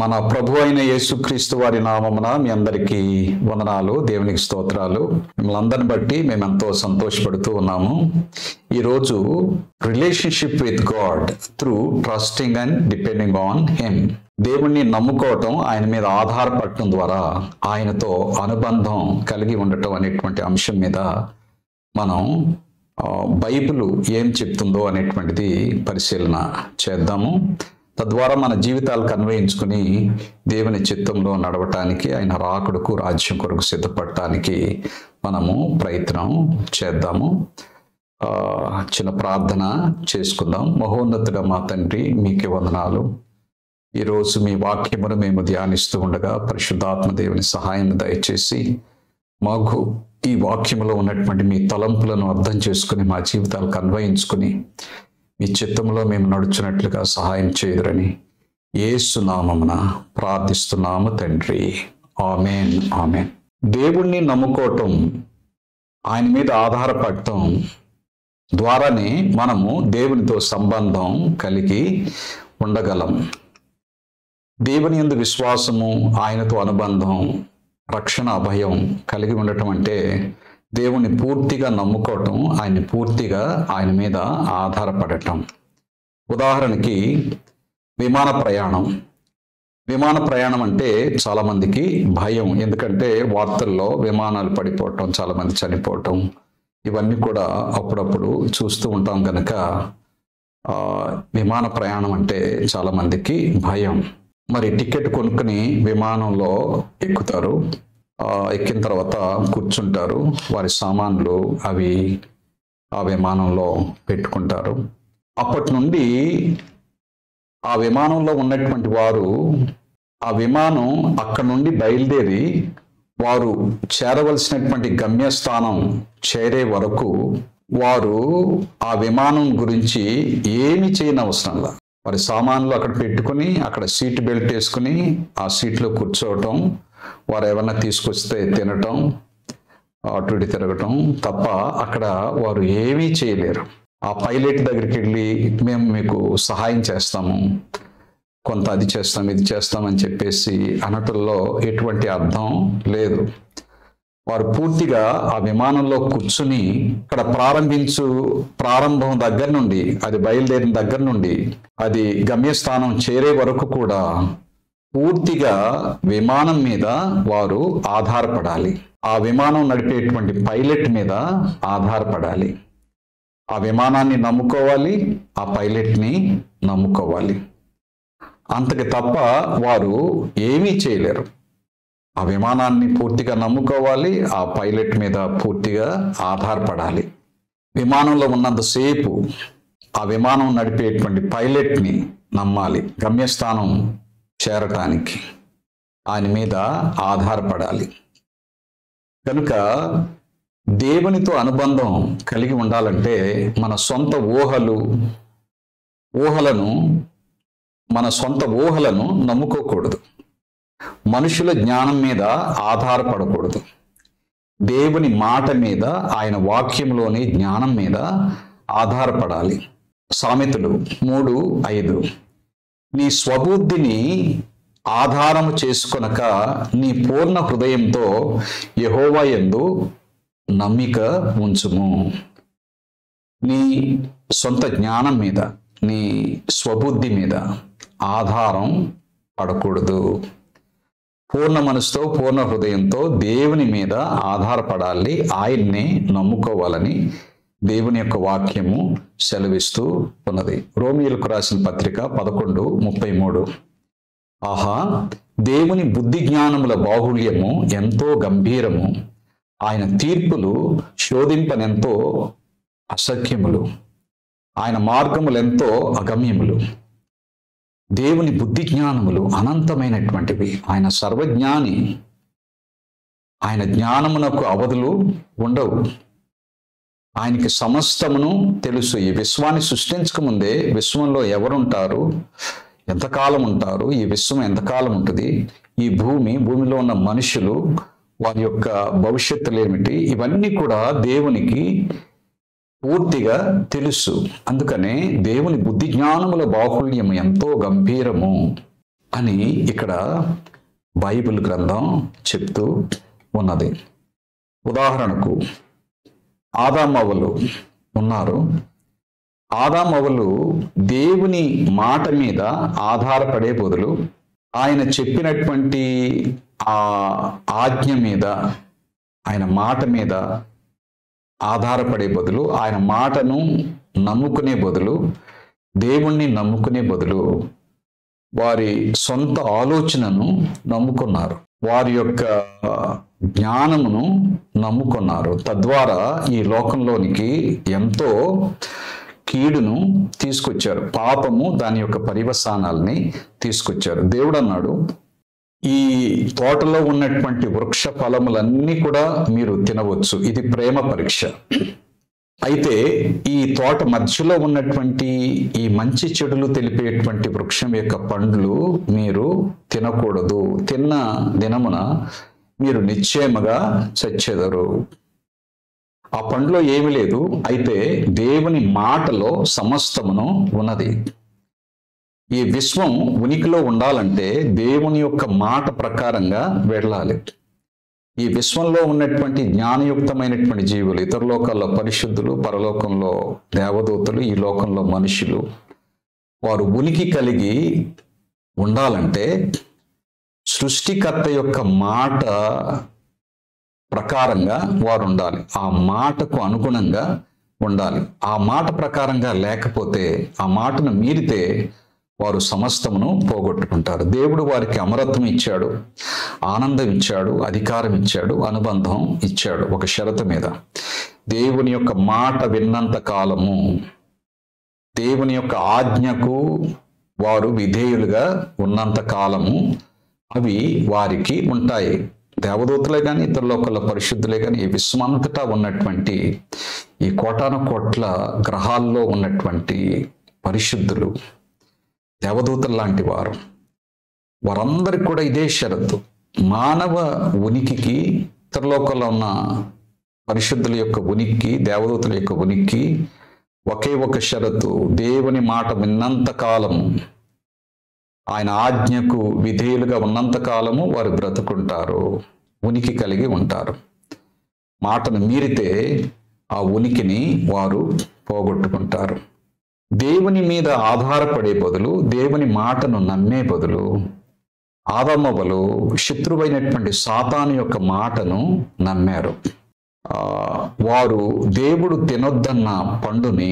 మన ప్రభు అయిన యేసుక్రీస్తు వారి నామమున మీ అందరికీ వందనాలు, దేవునికి స్తోత్రాలు. మిమ్మల్ని అందరిని బట్టి మేము ఎంతో సంతోషపడుతూ ఉన్నాము. ఈరోజు relationship with God through trusting and depending on him. దేవుణ్ణి నమ్ముకోవటం, ఆయన మీద ఆధారపడటం ద్వారా ఆయనతో అనుబంధం కలిగి ఉండటం అనేటువంటి అంశం మీద మనం బైబిల్ ఏం చెప్తుందో అనేటువంటిది పరిశీలన చేద్దాము. తద్వారా మన జీవితాలకు అన్వయించుకుని దేవుని చిత్తంలో నడవటానికి, ఆయన రాకడకు, రాజ్యం కొరకు సిద్ధపడటానికి మనము ప్రయత్నం చేద్దాము. చిన్న ప్రార్థన చేసుకుందాం. మహోన్నతుడ మా తండ్రి, మీకే వందనాలు. ఈరోజు మీ వాక్యమును మేము ధ్యానిస్తూ ఉండగా పరిశుద్ధాత్మ దేవుని సహాయం దయచేసి మాకు ఈ వాక్యములో ఉన్నటువంటి మీ తలంపులను అర్థం చేసుకుని మా జీవితాలకు అన్వయించుకుని మీ చిత్తంలో మేము నడుచున్నట్లుగా సహాయం చేయుదురని యేసు నామమున ప్రార్థిస్తున్నాము తండ్రి. ఆమేన్, ఆమేన్. దేవుణ్ణి నమ్ముకోవటం, ఆయన మీద ఆధారపడటం ద్వారానే మనము దేవునితో సంబంధం కలిగి ఉండగలం. దేవుని యందు విశ్వాసము, ఆయనతో అనుబంధం, రక్షణ, అభయం కలిగి ఉండటం అంటే దేవుని పూర్తిగా నమ్ముకోవటం, ఆయన్ని పూర్తిగా ఆయన మీద ఆధారపడటం. ఉదాహరణకి విమాన ప్రయాణం అంటే చాలామందికి భయం. ఎందుకంటే వార్తల్లో విమానాలు పడిపోవటం, చాలామంది చనిపోవటం, ఇవన్నీ కూడా అప్పుడప్పుడు చూస్తూ ఉంటాం కనుక విమాన ప్రయాణం అంటే చాలామందికి భయం. మరి టికెట్ కొనుక్కుని విమానంలో ఎక్కుతారు. ఎక్కిన తర్వాత కూర్చుంటారు. వారి సామాన్లు అవి ఆ విమానంలో పెట్టుకుంటారు. అప్పటి నుండి ఆ విమానంలో ఉన్నటువంటి వారు ఆ విమానం అక్కడ నుండి బయలుదేరి వారు చేరవలసినటువంటి గమ్యస్థానం చేరే వరకు వారు ఆ విమానం గురించి ఏమి చేయనవసరంలా వారి సామాన్లు అక్కడ పెట్టుకుని, అక్కడ సీట్ బెల్ట్ వేసుకుని ఆ సీట్లో కూర్చోవటం, వారు ఏమన్నా తీసుకొస్తే తినటం, అటు ఇటు తిరగటం తప్ప అక్కడ వారు ఏమీ చేయలేరు. ఆ పైలట్ దగ్గరికి వెళ్ళి మేము మీకు సహాయం చేస్తాము, కొంత అది చేస్తాం, ఇది చేస్తామని చెప్పేసి అనటంలో ఎటువంటి అర్థం లేదు. వారు పూర్తిగా ఆ విమానంలో కూర్చుని ఇక్కడ ప్రారంభం దగ్గర నుండి, అది బయలుదేరిన దగ్గర నుండి అది గమ్యస్థానం చేరే వరకు కూడా పూర్తిగా విమానం మీద వారు ఆధారపడాలి. ఆ విమానం నడిపేటువంటి పైలట్ మీద ఆధారపడాలి. ఆ విమానాన్ని నమ్ముకోవాలి, ఆ పైలట్ని నమ్ముకోవాలి. అంతకి తప్ప వారు ఏమీ చేయలేరు. ఆ విమానాన్ని పూర్తిగా నమ్ముకోవాలి, ఆ పైలట్ మీద పూర్తిగా ఆధారపడాలి. విమానంలో ఉన్నంతసేపు ఆ విమానం నడిపేటువంటి పైలట్ని నమ్మాలి. గమ్యస్థానం చేరటానికి ఆయన మీద ఆధారపడాలి. కనుక దేవునితో అనుబంధం కలిగి ఉండాలంటే మన సొంత ఊహలను నమ్ముకోకూడదు. మనుషుల జ్ఞానం మీద ఆధారపడకూడదు. దేవుని మాట మీద, ఆయన వాక్యంలోని జ్ఞానం మీద ఆధారపడాలి. సామెతలు 3:5 నీ స్వబుద్ధిని ఆధారము చేసుకొనక నీ పూర్ణ హృదయంతో యెహోవా యందు నమ్మిక ఉంచుము. నీ సొంత జ్ఞానం మీద, నీ స్వబుద్ధి మీద ఆధారం పడకూడదు. పూర్ణ మనసుతో, పూర్ణ హృదయంతో దేవుని మీద ఆధారపడాలి, ఆయన్ని నమ్ముకోవాలని దేవుని యొక్క వాక్యము సెలవిస్తూ ఉన్నది. రోమీయులకు రాసిన పత్రిక 11:33 ఆహా, దేవుని బుద్ధి జ్ఞానముల బాహుళ్యము ఎంతో గంభీరము, ఆయన తీర్పులు శోధింపనెంతో అసఖ్యములు, ఆయన మార్గములెంతో అగమ్యములు. దేవుని బుద్ధి జ్ఞానములు అనంతమైనటువంటివి. ఆయన సర్వజ్ఞాని. ఆయన జ్ఞానమునకు అవధులు ఉండవు. ఆయనకి సమస్తమును తెలుసు. ఈ విశ్వాన్ని సృష్టించకముందే విశ్వంలో ఎవరుంటారు, ఎంతకాలం ఉంటారు, ఈ విశ్వం ఎంతకాలం ఉంటుంది, ఈ భూమిలో ఉన్న మనుషులు, వారి యొక్క భవిష్యత్తులు ఏమిటి, ఇవన్నీ కూడా దేవునికి పూర్తిగా తెలుసు. అందుకనే దేవుని బుద్ధి జ్ఞానముల బాహుళ్యము ఎంతో గంభీరము. అని ఇక్కడ బైబిల్ గ్రంథం చెప్తూ ఉన్నది. ఉదాహరణకు ఆదామవ్వలు ఉన్నారు. ఆదామవ్వలు దేవుని మాట మీద ఆధారపడే బదులు ఆయన చెప్పినటువంటి ఆ ఆజ్ఞ మీద, ఆయన మాట మీద ఆధారపడే బదులు, ఆయన మాటను నమ్ముకునే బదులు, దేవుణ్ణి నమ్ముకునే బదులు వారి సొంత ఆలోచనను నమ్ముకున్నారు, వారి యొక్క జ్ఞానమును నమ్ముకున్నారు. తద్వారా ఈ లోకంలోనికి ఎంతో కీడును తీసుకొచ్చారు. పాపము దాని యొక్క పర్యవసానాల్ని తీసుకొచ్చారు. దేవుడు అన్నాడు, ఈ తోటలో ఉన్నటువంటి వృక్ష ఫలములన్నీ కూడా మీరు తినవచ్చు, ఇది ప్రేమ పరీక్ష. అయితే ఈ తోట మధ్యలో ఉన్నటువంటి ఈ మంచి చెడులు తెలిపేటువంటి వృక్షం యొక్క పండ్లు మీరు తినకూడదు, తిన్న దినమున మీరు నిశ్చయముగా చచ్చెదరు. ఆ పండ్లో ఏమీ లేదు, అయితే దేవుని మాటలో సమస్తమును ఉన్నది. ఈ విశ్వం ఉనికిలో ఉండాలంటే దేవుని యొక్క మాట ప్రకారంగా వెళ్ళాలి. ఈ విశ్వంలో ఉన్నటువంటి జ్ఞానయుక్తమైనటువంటి జీవులు, ఇతర లోకాల్లో పరిశుద్ధులు, పరలోకంలో దేవదూతలు, ఈ లోకంలో మనుషులు, వారు ఉనికి కలిగి ఉండాలంటే సృష్టికర్త యొక్క మాట ప్రకారంగా వారు ఉండాలి. ఆ మాటకు అనుగుణంగా ఉండాలి. ఆ మాట ప్రకారంగా లేకపోతే, ఆ మాటను మీరితే వారు సమస్తమును పోగొట్టుకుంటారు. దేవుడు వారికి అమరత్వం ఇచ్చాడు, ఆనందం ఇచ్చాడు, అధికారం ఇచ్చాడు, అనుబంధం ఇచ్చాడు ఒక షరతు మీద. దేవుని యొక్క మాట విన్నంత కాలము, దేవుని యొక్క ఆజ్ఞకు వారు విధేయులుగా ఉన్నంత కాలము అవి వారికి ఉంటాయి. దేవదూతలే కానీ, ఇతర లోకల పరిశుద్ధులే కానీ, ఈ విశ్వమంతటా ఉన్నటువంటి ఈ కోటాను కోట్ల గ్రహాల్లో ఉన్నటువంటి పరిశుద్ధులు, దేవదూతలు లాంటి వారు, వారందరికి కూడా ఇదే షరతు. మానవ ఉనికికి, ఇతర లోకంలో ఉన్న పరిశుద్ధుల యొక్క ఉనికి, దేవదూతల యొక్క ఉనికి ఒకే ఒక షరతు. దేవుని మాట విన్నంత కాలము, ఆయన ఆజ్ఞకు విధేయులుగా ఉన్నంత కాలము వారు బ్రతుకుంటారు, ఉనికి కలిగి ఉంటారు. మాటను మీరితే ఆ ఉనికిని వారు పోగొట్టుకుంటారు. దేవుని మీద ఆధారపడే బదులు, దేవుని మాటను నమ్మే బదులు ఆదామవ్వలు శత్రువైనటువంటి సాతాను యొక్క మాటను నమ్మారు. వారు దేవుడు తినొద్దన్న పండుని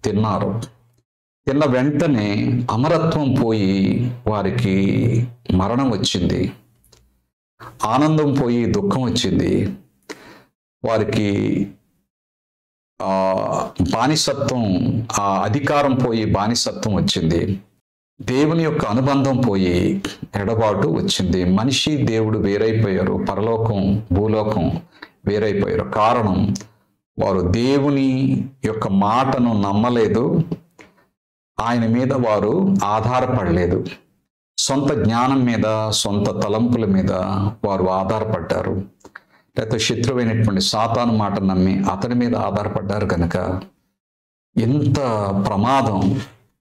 తిన్నారు. తిన్న వెంటనే అమరత్వం పోయి వారికి మరణం వచ్చింది, ఆనందం పోయి దుఃఖం వచ్చింది, వారికి బానిసత్వం, ఆ అధికారం పోయి బానిసత్వం వచ్చింది, దేవుని యొక్క అనుబంధం పోయి ఎడబాటు వచ్చింది. మనిషి దేవుడు వేరైపోయారు, పరలోకం భూలోకం వేరైపోయారు. కారణం, వారు దేవుని యొక్క మాటను నమ్మలేదు, ఆయన మీద వారు ఆధారపడలేదు. సొంత జ్ఞానం మీద, సొంత తలంపుల మీద వారు ఆధారపడ్డారు. లేకపోతే శత్రువైనటువంటి సాతాను మాట నమ్మి అతని మీద ఆధారపడ్డారు. కనుక ఎంత ప్రమాదం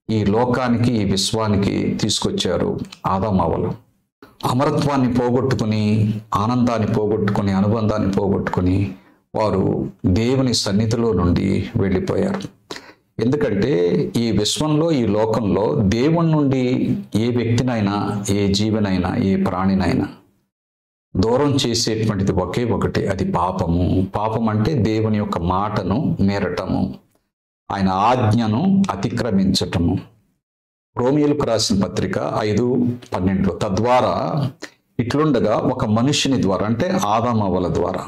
ఈ లోకానికి, ఈ విశ్వానికి తీసుకొచ్చారు ఆదామవ్వలు. అమరత్వాన్ని పోగొట్టుకుని, ఆనందాన్ని పోగొట్టుకుని, అనుబంధాన్ని పోగొట్టుకుని వారు దేవుని సన్నిధిలో నుండి వెళ్ళిపోయారు. ఎందుకంటే ఈ విశ్వంలో, ఈ లోకంలో దేవుని నుండి ఏ వ్యక్తినైనా, ఏ జీవనైనా, ఏ ప్రాణినైనా దూరం చేసేటువంటిది ఒకే ఒకటి, అది పాపము. పాపం అంటే దేవుని యొక్క మాటను మీరటము, ఆయన ఆజ్ఞను అతిక్రమించటము. రోమియోలకు రాసిన పత్రిక 5:12 తద్వారా ఇట్లుండగా ఒక మనుషుని ద్వారా, అంటే ఆదామవ్వల ద్వారా,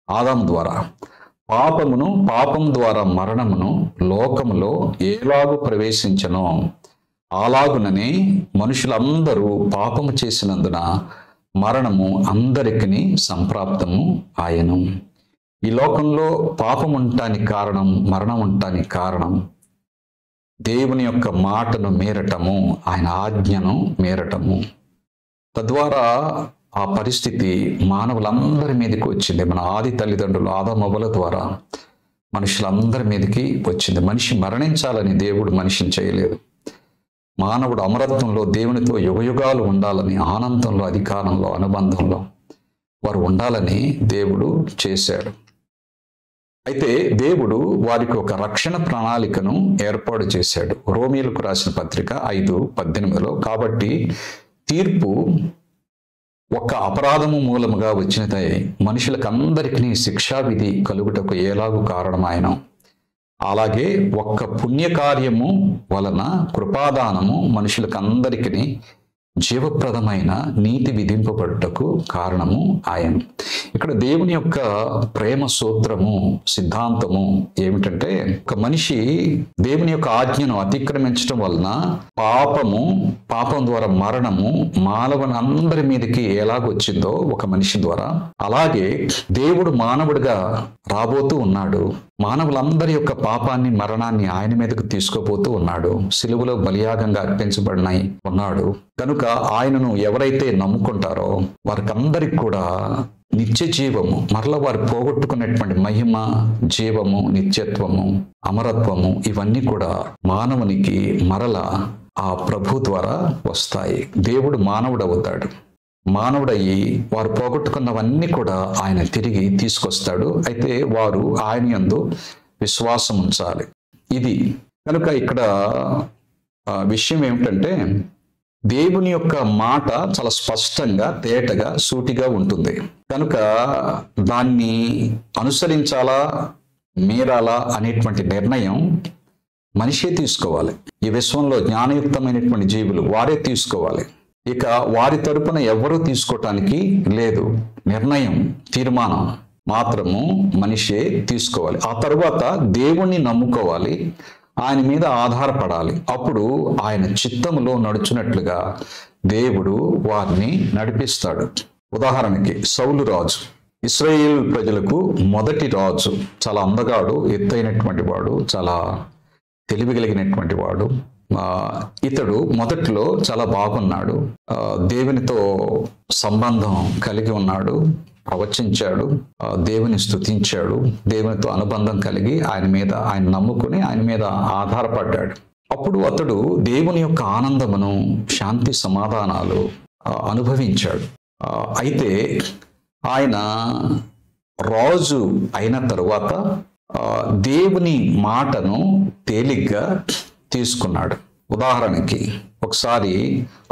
ఆదాము ద్వారా పాపం ద్వారా మరణమును లోకములో ఏలాగు ప్రవేశించనో అలాగుననే మనుషులందరూ పాపము చేసినందున మరణము అందరికీ సంప్రాప్తము ఆయను. ఈ లోకంలో పాపం ఉండటానికి కారణం, మరణం ఉండటానికి కారణం దేవుని యొక్క మాటను మీరటము, ఆయన ఆజ్ఞను మీరటము. తద్వారా ఆ పరిస్థితి మానవులందరి మీదకి వచ్చింది. మన ఆది తల్లిదండ్రులు ఆదామవ్వల ద్వారా మనుషులందరి మీదకి వచ్చింది. మనిషి మరణించాలని దేవుడు మనిషిని చేయలేదు. మానవుడు అమరత్వంలో దేవునితో యుగయుగాలు ఉండాలని, ఆనందంలో, అధికారంలో, అనుబంధంలో వారు ఉండాలని దేవుడు చేశాడు. అయితే దేవుడు వారికి ఒక రక్షణ ప్రణాళికను ఏర్పాటు చేశాడు. రోమీయులకు రాసిన పత్రిక 5:18 కాబట్టి తీర్పు ఒక్క అపరాధము మూలముగా వచ్చినదై మనుషులకందరికీ శిక్షావిధి కలుగుటకు ఎలాగూ కారణమాయను, అలాగే ఒక్క పుణ్యకార్యము వలన కృపాదానము మనుషులకందరికీ జీవప్రదమైన నీతి విధింపబడుటకు కారణము ఆయన. ఇక్కడ దేవుని యొక్క ప్రేమ సూత్రము, సిద్ధాంతము ఏమిటంటే, ఒక మనిషి దేవుని యొక్క ఆజ్ఞను అతిక్రమించడం వలన పాపం ద్వారా మరణము మానవులందరి మీదకి ఎలాగొచ్చిందో ఒక మనిషి ద్వారా, అలాగే దేవుడు మానవుడిగా రాబోతూ ఉన్నాడు. మానవులందరి యొక్క పాపాన్ని, మరణాన్ని ఆయన మీదకు తీసుకోబోతూ ఉన్నాడు. సిలువలో బలియాగంగా అర్పించబడినాయి ఉన్నాడు. కనుక ఆయనను ఎవరైతే నమ్ముకుంటారో వారికందరికి కూడా నిత్య జీవము, మరలా వారు పోగొట్టుకున్నటువంటి మహిమ, జీవము, నిత్యత్వము, అమరత్వము ఇవన్నీ కూడా మానవునికి మరలా ఆ ప్రభు ద్వారా వస్తాయి. దేవుడు మానవుడవుతాడు. మానవుడయ్యి వారు పోగొట్టుకున్నవన్నీ కూడా ఆయన తిరిగి తీసుకొస్తాడు. అయితే వారు ఆయన యందు విశ్వాసం ఉంచాలి. ఇది కనుక ఇక్కడ విషయం ఏమిటంటే, దేవుని యొక్క మాట చాలా స్పష్టంగా, తేటగా, సూటిగా ఉంటుంది. కనుక దాన్ని అనుసరించాలా, మీరాలా అనేటువంటి నిర్ణయం మనిషే తీసుకోవాలి. ఈ విశ్వంలో జ్ఞానయుక్తమైనటువంటి జీవులు వారే తీసుకోవాలి. ఇక వారి తరపున ఎవరూ తీసుకోవటానికి లేదు. నిర్ణయం, తీర్మానం మాత్రము మనిషే తీసుకోవాలి. ఆ తరువాత దేవుణ్ణి నమ్ముకోవాలి, ఆయన మీద ఆధారపడాలి. అప్పుడు ఆయన చిత్తములో నడుచున్నట్లుగా దేవుడు వారిని నడిపిస్తాడు. ఉదాహరణకి సౌలు రాజు, ఇశ్రాయేలు ప్రజలకు మొదటి రాజు. చాలా అందగాడు, ఎత్తైనటువంటి వాడు, చాలా తెలివి కలిగినటువంటి వాడు. ఇతడు మొదట్లో చాలా బాగున్నాడు. దేవునితో సంబంధం కలిగి ఉన్నాడు, ప్రవచించాడు, దేవుని స్తుతించాడు, దేవునితో అనుబంధం కలిగి ఆయన నమ్ముకుని ఆయన మీద ఆధారపడ్డాడు. అప్పుడు అతడు దేవుని యొక్క ఆనందమును, శాంతి సమాధానాలు అనుభవించాడు. అయితే ఆయన రాజు అయిన తరువాత దేవుని మాటను తేలిగ్గా తీసుకున్నాడు. ఉదాహరణకి ఒకసారి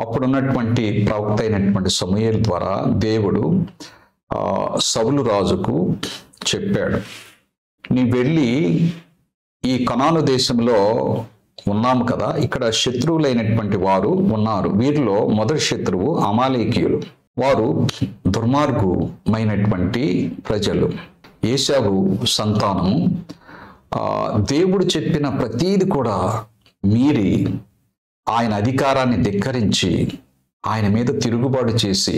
అప్పుడున్నటువంటి ప్రవక్త అయినటువంటి సమూయేలు ద్వారా దేవుడు సౌలు రాజుకు చెప్పాడు, నీ వెళ్ళి ఈ కనాను దేశంలో ఉన్నాము కదా, ఇక్కడ శత్రువులైనటువంటి వారు ఉన్నారు. వీరిలో మొదటి శత్రువు అమాలేకీయులు. వారు దుర్మార్గుమైనటువంటి ప్రజలు, ఏశావు సంతానము. దేవుడు చెప్పిన ప్రతీది కూడా మీరి ఆయన అధికారాన్ని ధిక్కరించి ఆయన మీద తిరుగుబాటు చేసి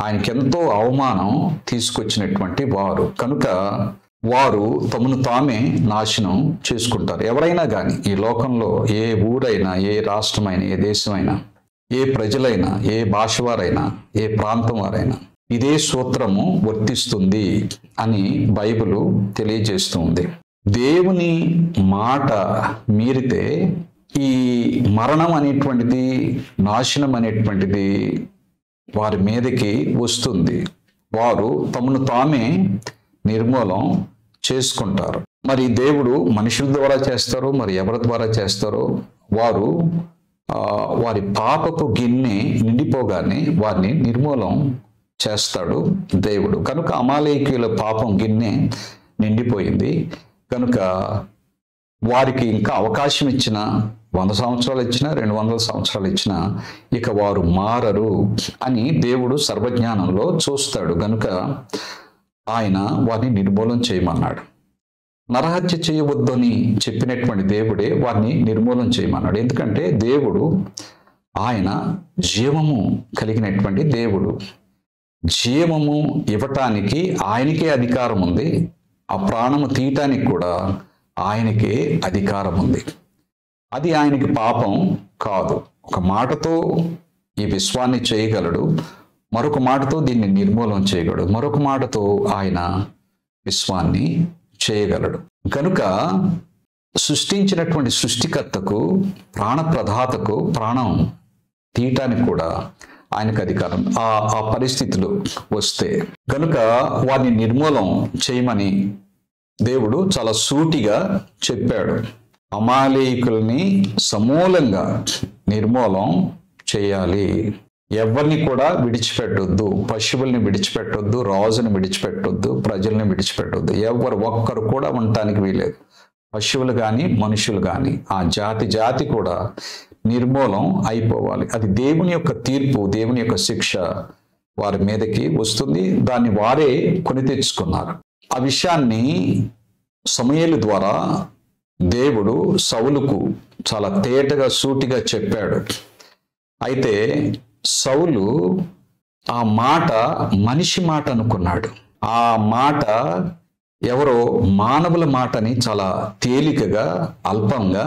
ఆయనకెంతో అవమానం తీసుకొచ్చినటువంటి వారు. కనుక వారు తమను తామే నాశనం చేసుకుంటారు. ఎవరైనా కానీ ఈ లోకంలో, ఏ ఊరైనా, ఏ రాష్ట్రమైనా, ఏ దేశమైనా, ఏ ప్రజలైనా, ఏ భాష వారైనా, ఏ ప్రాంతం వారైనా ఇదే సూత్రము వర్తిస్తుంది అని బైబిలు తెలియజేస్తుంది. దేవుని మాట మీరితే ఈ మరణం అనేటువంటిది, నాశనం అనేటువంటిది వారి మీదకి వస్తుంది. వారు తమను తామే నిర్మూలం చేసుకుంటారు. మరి దేవుడు మనుషుల ద్వారా చేస్తారో, మరి ఎవరి ద్వారా చేస్తారో, వారి పాపపు గిన్నె నిండిపోగానే వారిని నిర్మూలం చేస్తాడు దేవుడు. కనుక అమాలేకీయుల పాపం గిన్నె నిండిపోయింది. కనుక వారికి ఇంకా అవకాశం ఇచ్చిన 100 సంవత్సరాలు ఇచ్చినా, 200 సంవత్సరాలు ఇచ్చినా ఇక వారు మారరు అని దేవుడు సర్వజ్ఞానంలో చూస్తాడు. కనుక ఆయన వారిని నిర్మూలన చేయమన్నాడు. నరహత్య చేయవద్దని చెప్పినటువంటి దేవుడే వారిని నిర్మూలన చేయమన్నాడు. ఎందుకంటే దేవుడు ఆయన జీవము కలిగినటువంటి దేవుడు. జీవము ఇవ్వటానికి ఆయనకే అధికారం ఉంది. ఆ ప్రాణము తీయటానికి కూడా ఆయనకే అధికారం ఉంది. అది ఆయనకి పాపం కాదు. ఒక మాటతో ఈ విశ్వాన్ని చేయగలడు, మరొక మాటతో దీన్ని నిర్మూలన చేయగలడు, మరొక మాటతో ఆయన విశ్వాన్ని చేయగలడు. కనుక సృష్టించినటువంటి సృష్టికర్తకు, ప్రాణప్రదాతకు ప్రాణం తీయటానికి కూడా ఆయనకు అధికారం. ఆ పరిస్థితులు వస్తే కనుక వారిని నిర్మూలం చేయమని దేవుడు చాలా సూటిగా చెప్పాడు. అమాలేకుల్ని సమూలంగా నిర్మూలం చేయాలి. ఎవరిని కూడా విడిచిపెట్టొద్దు, పశువుల్ని విడిచిపెట్టొద్దు, రాజుని విడిచిపెట్టొద్దు, ప్రజల్ని విడిచిపెట్టొద్దు. ఒక్కరు కూడా ఉండటానికి వీలేదు. పశువులు కానీ మనుషులు కానీ ఆ జాతి కూడా నిర్మూలం అయిపోవాలి. అది దేవుని యొక్క తీర్పు, దేవుని యొక్క శిక్ష వారి మీదకి వస్తుంది. దాన్ని వారే కొని తెచ్చుకున్నారు. ఆ విషయాన్ని సమూయేలు ద్వారా దేవుడు సౌలుకు చాలా తేటగా సూటిగా చెప్పాడు. అయితే సౌలు ఆ మాట మనిషి మాట అనుకున్నాడు. ఆ మాట ఎవరో మానవుల మాటని చాలా తేలికగా అల్పంగా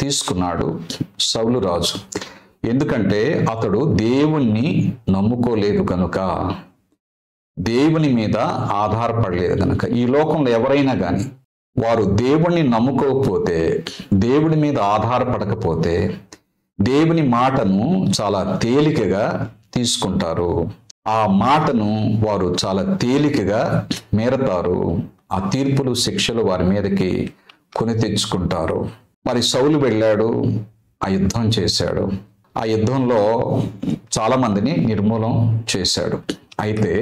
తీసుకున్నాడు సౌలు రాజు. ఎందుకంటే అతడు దేవుణ్ణి నమ్ముకోలేదు కనుక, దేవుని మీద ఆధారపడలేదు కనుక. ఈ లోకంలో ఎవరైనా కానీ వారు దేవుణ్ణి నమ్ముకోకపోతే, దేవుని మీద ఆధారపడకపోతే దేవుని మాటను చాలా తేలికగా తీసుకుంటారు. ఆ మాటను వారు చాలా తేలికగా మేరతారు. ఆ తీర్పులు, శిక్షలు వారి మీదకి కొని తెచ్చుకుంటారు. మరి సౌలు వెళ్ళాడు, ఆ యుద్ధం చేశాడు. ఆ యుద్ధంలో చాలా మందిని నిర్మూలం చేశాడు. అయితే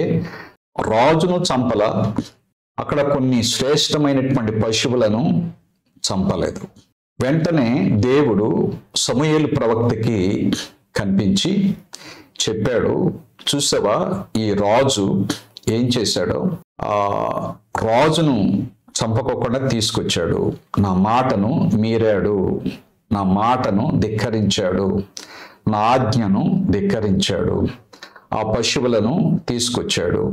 రాజును చంపల, అక్కడ కొన్ని శ్రేష్టమైనటువంటి పశువులను చంపలేదు. వెంటనే దేవుడు సమూయేలు ప్రవక్తకి కనిపించి చెప్పాడు, చూసావా ఈ రాజు ఏం చేశాడో? ఆ రాజును చంపకోకుండా తీసుకొచ్చాడు, నా మాటను మీరాడు, నా మాటను ధిక్కరించాడు, నా ఆజ్ఞను ధిక్కరించాడు, ఆ పశువులను తీసుకొచ్చాడు,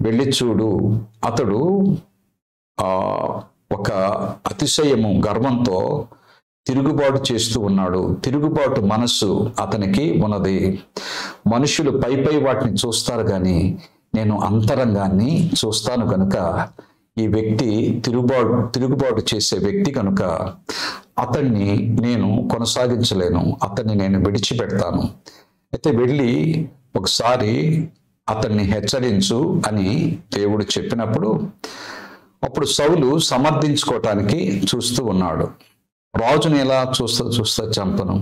వెళ్ళి చూడు. అతడు ఒక అతిశయము, గర్వంతో తిరుగుబాటు చేస్తూ ఉన్నాడు. తిరుగుబాటు మనస్సు అతనికి ఉన్నది. మనుషులు పై వాటిని చూస్తారు కానీ నేను అంతరంగాన్ని చూస్తాను కనుక ఈ వ్యక్తి తిరుగుబాటు చేసే వ్యక్తి కనుక అతన్ని నేను కొనసాగించలేను, అతన్ని నేను విడిచిపెడతాను. అయితే వెళ్ళి ఒకసారి అతన్ని హెచ్చరించు అని దేవుడు చెప్పినప్పుడు అప్పుడు సౌలు సమర్థించుకోవటానికి చూస్తూ ఉన్నాడు. రాజుని ఎలా చూస్తా చంపను,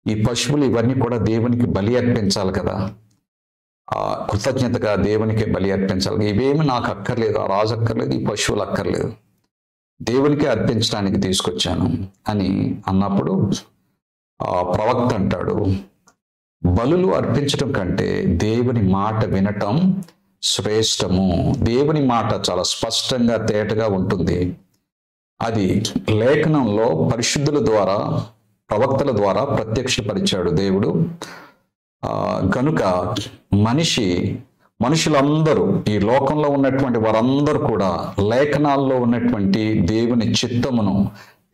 ఈ పశువులు ఇవన్నీ కూడా దేవునికి బలి అర్పించాలి కదా, కృతజ్ఞతగా దేవునికి బలి అర్పించాలి. ఇవేమి నాకు అక్కర్లేదు, ఆ రాజు అక్కర్లేదు, ఈ పశువులు అక్కర్లేదు, దేవునికి అర్పించడానికి తీసుకొచ్చాను అని అన్నప్పుడు ఆ ప్రవక్త అంటాడు, బలులు అర్పించడం కంటే దేవుని మాట వినటం శ్రేష్టము. దేవుని మాట చాలా స్పష్టంగా తేటగా ఉంటుంది. అది లేఖనంలో పరిశుద్ధుల ద్వారా, ప్రవక్తల ద్వారా ప్రత్యక్షపరిచాడు దేవుడు. కనుక మనుషులందరూ, ఈ లోకంలో ఉన్నటువంటి వారందరూ కూడా లేఖనాల్లో ఉన్నటువంటి దేవుని చిత్తమును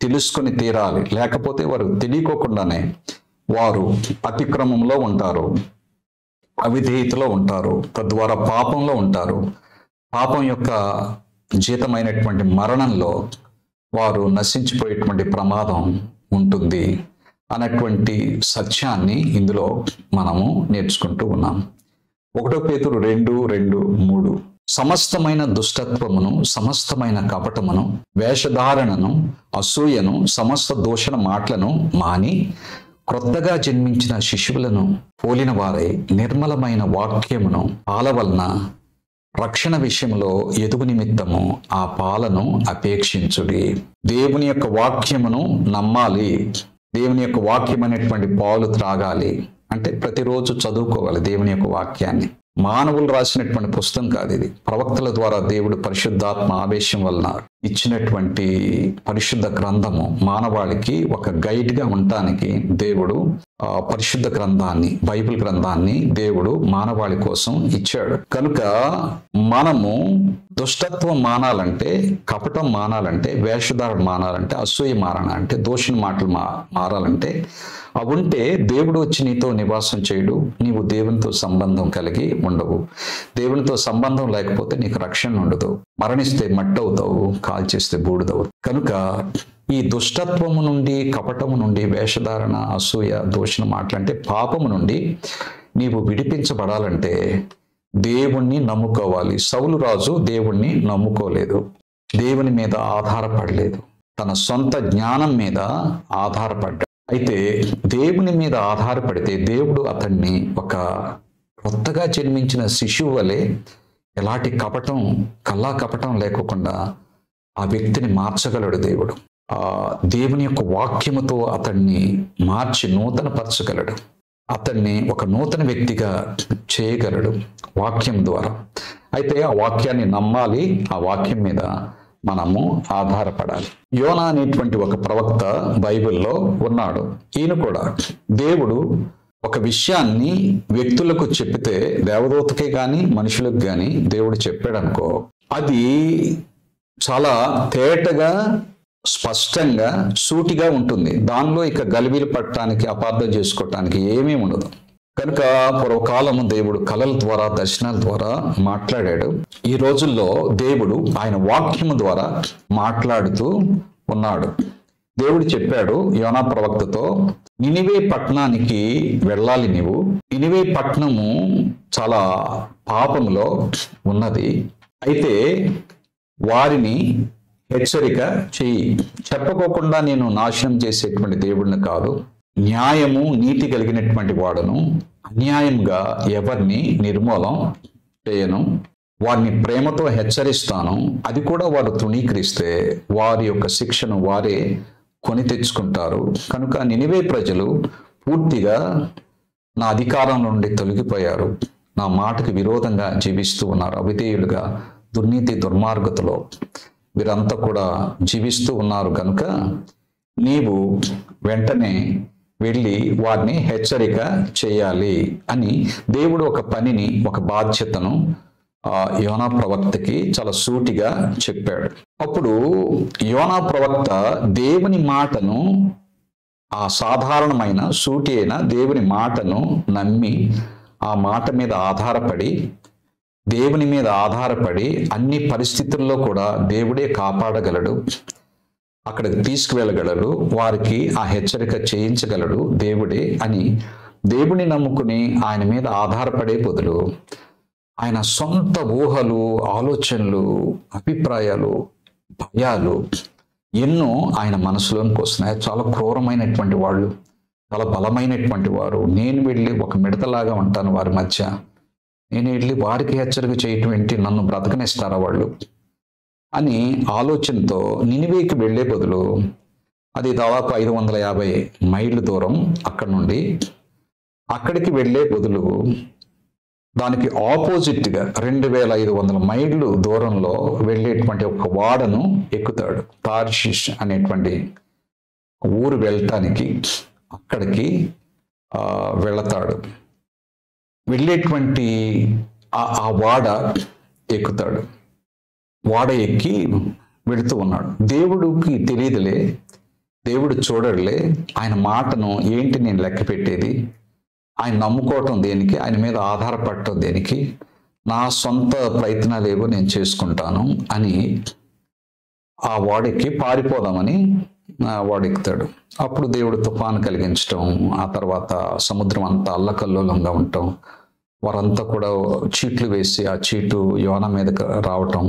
తెలుసుకొని తీరాలి. లేకపోతే వారు తెలియకోకుండానే వారు అతిక్రమంలో ఉంటారు, అవిధేయతలో ఉంటారు, తద్వారా పాపంలో ఉంటారు. పాపం యొక్క జీతమైనటువంటి మరణంలో వారు నశించిపోయేటువంటి ప్రమాదం ఉంటుంది అన్నటువంటి సత్యాన్ని ఇందులో మనము నేర్చుకుంటూ ఉన్నాం. 1 పేతురు 2:2-3 సమస్తమైన దుష్టత్వమును, సమస్తమైన కపటమును, వేషధారణను, అసూయను, సమస్త దూషణ మాటలను మాని క్రొత్తగా జన్మించిన శిశువులను పోలిన వారై నిర్మలమైన వాక్యమును పాల వలన రక్షణ విషయంలో ఎదుగు నిమిత్తము ఆ పాలను అపేక్షించుడి. దేవుని యొక్క వాక్యమును నమ్మాలి. దేవుని యొక్క వాక్యం అనేటువంటి పాలు త్రాగాలి. అంటే ప్రతిరోజు చదువుకోవాలి దేవుని యొక్క వాక్యాన్ని. మానవులు రాసినటువంటి పుస్తకం కాదు ఇది. ప్రవక్తల ద్వారా దేవుడు పరిశుద్ధాత్మ ఆవేశం వలన ఇచ్చినటువంటి పరిశుద్ధ గ్రంథము. మానవాళికి ఒక గైడ్గా ఉండటానికి దేవుడు పరిశుద్ధ గ్రంథాన్ని, బైబిల్ గ్రంథాన్ని దేవుడు మానవాళి కోసం ఇచ్చాడు. కనుక మనము దుష్టత్వం మానాలంటే, కపటం మానాలంటే, వేషధారణ మానాలంటే, అసూయ మారాలంటే, దూషణ మాటలు మారాలంటే అవుంటే దేవుడు వచ్చి నీతో నివాసం చేయడు. నీవు దేవునితో సంబంధం కలిగి ఉండవు. దేవునితో సంబంధం లేకపోతే నీకు రక్షణ ఉండదు. మరణిస్తే మట్టి అవుతావు, కాల్చేస్తే బూడిదవు. కనుక ఈ దుష్టత్వము నుండి, కపటము నుండి, వేషధారణ, అసూయ, దూషణ మాటలంటే పాపము నుండి నీవు విడిపించబడాలంటే దేవుణ్ణి నమ్ముకోవాలి. సౌలు రాజు దేవుణ్ణి నమ్ముకోలేదు, దేవుని మీద ఆధారపడలేదు, తన సొంత జ్ఞానం మీద ఆధారపడ్డాడు. అయితే దేవుని మీద ఆధారపడితే దేవుడు అతన్ని ఒక కొత్తగా జన్మించిన శిశువు వలె ఎలాంటి కపటం, కల్లా కపటం లేకోకుండా ఆ వ్యక్తిని మార్చగలడు దేవుడు. ఆ దేవుని యొక్క వాక్యముతో అతన్ని మార్చి నూతనపరచగలడు, అతన్ని ఒక నూతన వ్యక్తిగా చేయగలడు వాక్యం ద్వారా. అయితే ఆ వాక్యాన్ని నమ్మాలి, ఆ వాక్యం మీద మనము ఆధారపడాలి. యోనా అనేటువంటి ఒక ప్రవక్త బైబిల్లో ఉన్నాడు. ఈయన కూడా దేవుడు ఒక విషయాన్ని వ్యక్తులకు చెప్పితే, దేవదూతకే కానీ మనుషులకు కానీ దేవుడు చెప్పాడు అనుకో, అది చాలా తేటగా, స్పష్టంగా, సూటిగా ఉంటుంది. దానిలో ఇక గలిబిలి పట్టడానికి, అపార్థం చేసుకోవటానికి ఏమీ ఉండదు. కనుక పూర్వకాలము దేవుడు కళల ద్వారా, దర్శనాల ద్వారా మాట్లాడాడు. ఈ రోజుల్లో దేవుడు ఆయన వాక్యము ద్వారా మాట్లాడుతూ ఉన్నాడు. దేవుడు చెప్పాడు యోనా ప్రవక్తతో, నినివే పట్టణానికి వెళ్ళాలి నీవు. నినివే పట్టణము చాలా పాపములో ఉన్నది, అయితే వారిని హెచ్చరిక చెయ్యి. చెప్పకోకుండా నేను నాశనం చేసేటువంటి దేవుడిని కాదు, న్యాయము, నీతి కలిగినటువంటి వాడును, అన్యాయంగా ఎవరిని నిర్మూలం చేయను, వారిని ప్రేమతో హెచ్చరిస్తాను. అది కూడా వారు తృణీకరిస్తే వారి యొక్క శిక్షను వారే కొని తెచ్చుకుంటారు. కనుక నినివే ప్రజలు పూర్తిగా నా అధికారం నుండి తొలగిపోయారు, నా మాటకు విరోధంగా జీవిస్తూ ఉన్నారు, అవిధేయులుగా దుర్నీతి దుర్మార్గతలో వీరంతా కూడా జీవిస్తూ ఉన్నారు. కనుక నీవు వెంటనే వెళ్ళి వారిని హెచ్చరిక చేయాలి అని దేవుడు ఒక పనిని, ఒక బాధ్యతను యోనా ప్రవక్తకి చాలా సూటిగా చెప్పాడు. అప్పుడు యోనా ప్రవక్త దేవుని మాటను, ఆ సాధారణమైన సూటి అయిన దేవుని మాటను నమ్మి, ఆ మాట మీద ఆధారపడి, దేవుని మీద ఆధారపడి అన్ని పరిస్థితుల్లో కూడా దేవుడే కాపాడగలడు, అక్కడికి తీసుకువెళ్ళగలడు, వారికి ఆ హెచ్చరిక చేయించగలడు దేవుడే అని దేవుని నమ్ముకుని ఆయన మీద ఆధారపడే బదులు ఆయన సొంత ఊహలు, ఆలోచనలు, అభిప్రాయాలు, భయాలు ఎన్నో ఆయన మనసులోనికి వస్తున్నాయి. చాలా క్రూరమైనటువంటి వాళ్ళు, చాలా బలమైనటువంటి వారు. నేను వెళ్ళి ఒక మిడతలాగా ఉంటాను వారి మధ్య, నేను వెళ్ళి వారికి హెచ్చరిక చేయటం ఏంటి, నన్ను బ్రతకనిస్తారా వాళ్ళు అని ఆలోచనతో నినివేకి వెళ్ళే బదులు, అది దాదాపు 550 మైళ్ళు దూరం అక్కడ నుండి, అక్కడికి వెళ్ళే బదులు దానికి ఆపోజిట్గా 2500 మైళ్ళు దూరంలో వెళ్ళేటువంటి ఒక వాడను ఎక్కుతాడు. తార్షిష్ అనేటువంటి ఊరు వెళ్ళటానికి అక్కడికి వెళతాడు. వెళ్ళేటువంటి ఆ వాడ ఎక్కుతాడు. వాడ ఎక్కి వెళుతూ ఉన్నాడు. దేవుడికి తెలియదులే, దేవుడు చూడడులే, ఆయన మాటను ఏంటి నేను లెక్క పెట్టేది, ఆయన నమ్ముకోవటం దేనికి, ఆయన మీద ఆధారపడటం దేనికి, నా సొంత ప్రయత్నాలు ఏవో నేను చేసుకుంటాను అని ఆ వాడెక్కి పారిపోదామని వాడెక్కుతాడు. అప్పుడు దేవుడు తుఫాను కలిగించటం, ఆ తర్వాత సముద్రం అంతా అల్లకల్లోలంగా ఉండటం, వారంతా కూడా చీట్లు వేసి ఆ చీటు యోనా మీదకి రావటం.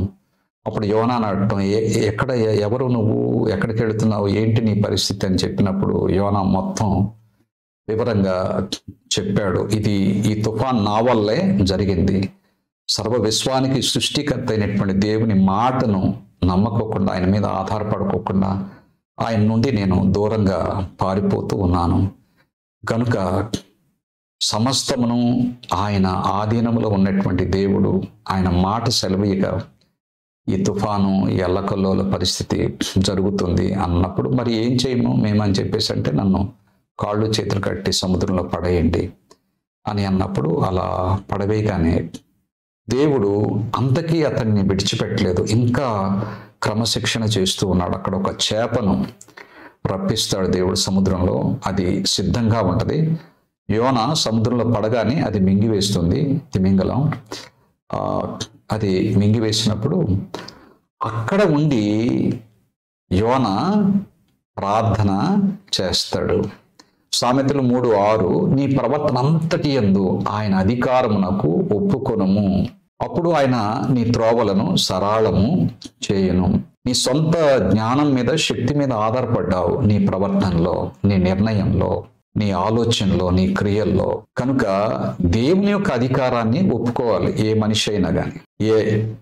అప్పుడు యోనాను అడగటం, ఎక్కడ, ఎవరు నువ్వు, ఎక్కడికి వెళుతున్నావు, ఏంటి నీ పరిస్థితి అని చెప్పినప్పుడు యోనా మొత్తం వివరంగా చెప్పాడు. ఈ తుఫాన్ నా వల్లే జరిగింది. సర్వ విశ్వానికి సృష్టికర్త అయినటువంటి దేవుని మాటను నమ్మకోకుండా, ఆయన మీద ఆధారపడుకోకుండా ఆయన నుండి నేను దూరంగా పారిపోతూ ఉన్నాను. కనుక సమస్తమును ఆయన ఆధీనంలో ఉన్నటువంటి దేవుడు ఆయన మాట సెలవీయగా ఈ తుఫాను, ఈ అల్లకల్లోల పరిస్థితి జరుగుతుంది అన్నప్పుడు మరి ఏం చేయము మేమని చెప్పేసి అంటే, నన్ను కాళ్ళు చేతులు కట్టి సముద్రంలో పడేయండి అని అన్నప్పుడు అలా పడవేయగానే దేవుడు అంతకీ అతన్ని విడిచిపెట్టలేదు, ఇంకా క్రమశిక్షణ చేస్తూ ఉన్నాడు. అక్కడ ఒక చేపను రప్పిస్తాడు దేవుడు సముద్రంలో, అది సిద్ధంగా ఉంటుంది. యోనా సముద్రంలో పడగానే అది మింగివేస్తుంది, తిమింగలం. అది మింగివేసినప్పుడు అక్కడ ఉండి యోనా ప్రార్థన చేస్తాడు. సామెతలు 3:6 నీ ప్రవర్తన అంతటి యందు ఆయన అధికారమునకు ఒప్పుకొనుము, అప్పుడు ఆయన నీ త్రోవలను సరళము చేయును. నీ సొంత జ్ఞానం మీద, శక్తి మీద ఆధారపడ్డావు నీ ప్రవర్తనలో, నీ నిర్ణయంలో, నీ ఆలోచనలో, నీ క్రియల్లో. కనుక దేవుని యొక్క అధికారాన్ని ఒప్పుకోవాలి. ఏ మనిషి అయినా కానీ, ఏ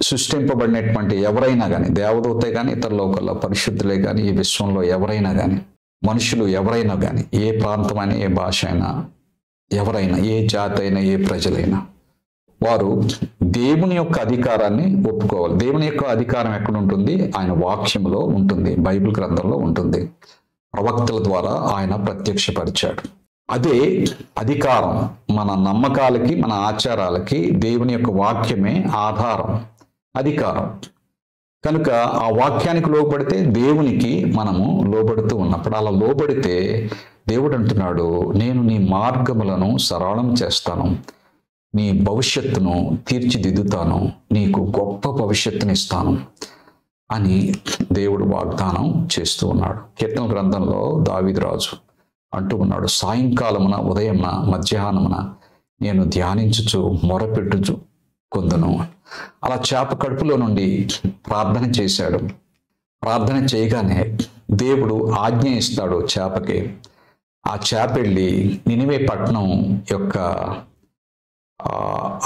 సృష్టింపబడినటువంటి ఎవరైనా కానీ, దేవదూతే కానీ, ఇతర లోకల్లో పరిశుద్ధులే కానీ, ఈ విశ్వంలో ఎవరైనా కానీ, మనుషులు ఎవరైనా కానీ, ఏ ప్రాంతమైనా, ఏ భాష అయినా, ఎవరైనా, ఏ జాతి అయినా, ఏ ప్రజలైనా, వారు దేవుని యొక్క అధికారాన్ని ఒప్పుకోవాలి. దేవుని యొక్క అధికారం ఎక్కడ ఉంటుంది? ఆయన వాక్యంలో ఉంటుంది, బైబిల్ గ్రంథంలో ఉంటుంది, ప్రవక్తల ద్వారా ఆయన ప్రత్యక్షపరిచాడు. అదే అధికారం. మన నమ్మకాలకి, మన ఆచారాలకి దేవుని యొక్క వాక్యమే ఆధారం, అధికారం. కనుక ఆ వాక్యానికి లోబడితే దేవునికి మనము లోబడుతూ ఉన్నప్పుడు, అలా లోబడితే దేవుడు అంటున్నాడు, నేను నీ మార్గములను సరళం చేస్తాను, నీ భవిష్యత్తును తీర్చిదిద్దుతాను, నీకు గొప్ప భవిష్యత్తుని ఇస్తాను అని దేవుడు వాగ్దానం చేస్తూ ఉన్నాడు. కీర్తన గ్రంథంలో దావీదు రాజు అంటూ ఉన్నాడు, సాయంకాలమున, ఉదయమున, మధ్యాహ్నమున నేను ధ్యానించుచు మొరపెట్టుచు కొందును. అలా చేప కడుపులో నుండి ప్రార్థన చేశాడు. ప్రార్థన చేయగానే దేవుడు ఆజ్ఞ ఇస్తాడు చేపకి. ఆ చేప వెళ్ళి నినివే పట్టణం యొక్క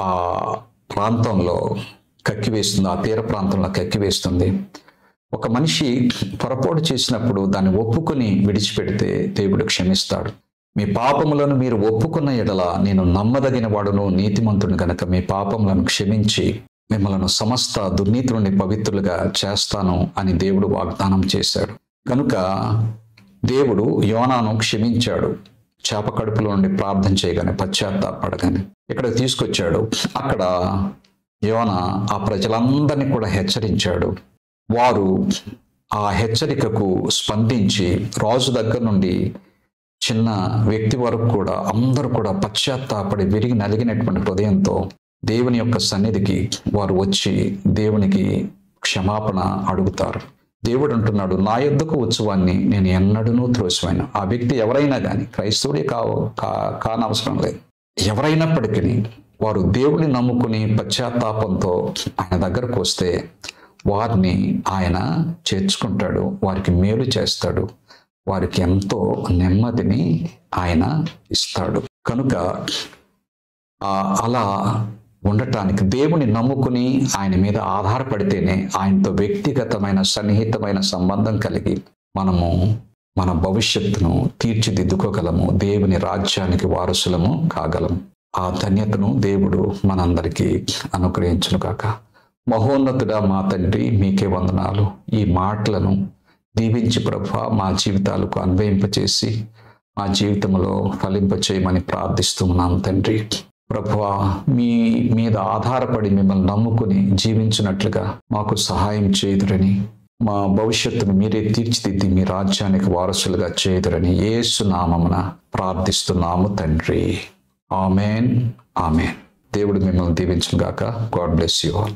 ఆ ప్రాంతంలో కక్కివేస్తుంది, ఆ తీర ప్రాంతంలో కక్కివేస్తుంది. ఒక మనిషి పొరపాటు చేసినప్పుడు దాన్ని ఒప్పుకొని విడిచిపెడితే దేవుడు క్షమిస్తాడు. మీ పాపములను మీరు ఒప్పుకున్న ఎడల నేను నమ్మదగిన వాడును, నీతిమంతుని గనక మీ పాపములను క్షమించి మిమ్మల్ని సమస్త దుర్నీతి నుండి పవిత్రులుగా చేస్తాను అని దేవుడు వాగ్దానం చేశాడు. కనుక దేవుడు యోనాను క్షమించాడు. చేప కడుపులో నుండి ప్రార్థన చేయగానే, పశ్చాత్తాపడగానే ఇక్కడ తీసుకొచ్చాడు. అక్కడ యోనా ఆ ప్రజలందరినీ కూడా హెచ్చరించాడు. వారు ఆ హెచ్చరికకు స్పందించి రాజు దగ్గర నుండి చిన్న వ్యక్తి వరకు కూడా అందరూ కూడా పశ్చాత్తాపడి విరిగి నలిగినటువంటి హృదయంతో దేవుని యొక్క సన్నిధికి వారు వచ్చి దేవునికి క్షమాపణ అడుగుతారు. దేవుడు అంటున్నాడు, నా యొద్దకు ఉత్సవాన్ని నేను ఎన్నడూనూ త్రోసివేయను. ఆ వ్యక్తి ఎవరైనా కానీ, క్రైస్తవుడే కానవసరం లేదు, ఎవరైనప్పటికీ వారు దేవుడిని నమ్ముకుని పశ్చాత్తాపంతో ఆయన దగ్గరకు వస్తే వారిని ఆయన చేర్చుకుంటాడు, వారికి మేలు చేస్తాడు, వారికి ఎంతో నెమ్మదిని ఆయన ఇస్తాడు. కనుక అలా ఉండటానికి దేవుని నమ్ముకుని ఆయన మీద ఆధారపడితేనే ఆయనతో వ్యక్తిగతమైన సన్నిహితమైన సంబంధం కలిగి మనము మన భవిష్యత్తును తీర్చిదిద్దుకోగలము, దేవుని రాజ్యానికి వారసులము కాగలము. ఆ ధన్యతను దేవుడు మనందరికీ అనుగ్రహించును కాక. మహోన్నతుడా మా తండ్రి, మీకే వందనాలు. ఈ మాటలను దీవించి ప్రభువా మా జీవితాలకు అన్వయింపచేసి మా జీవితంలో ఫలింపచేయమని ప్రార్థిస్తున్నాం తండ్రి. ప్రభువా మీ మీద ఆధారపడి మిమ్మల్ని నమ్ముకుని జీవించినట్లుగా మాకు సహాయం చేయుదురని, మా భవిష్యత్తును మీరే తీర్చిదిద్ది మీ రాజ్యానికి వారసులుగా చేయుదురని యేసు నామమున ప్రార్థిస్తున్నాము తండ్రి. Amen, amen. దేవుడు మిమ్మల్ని దీవించును గాక. God bless you all.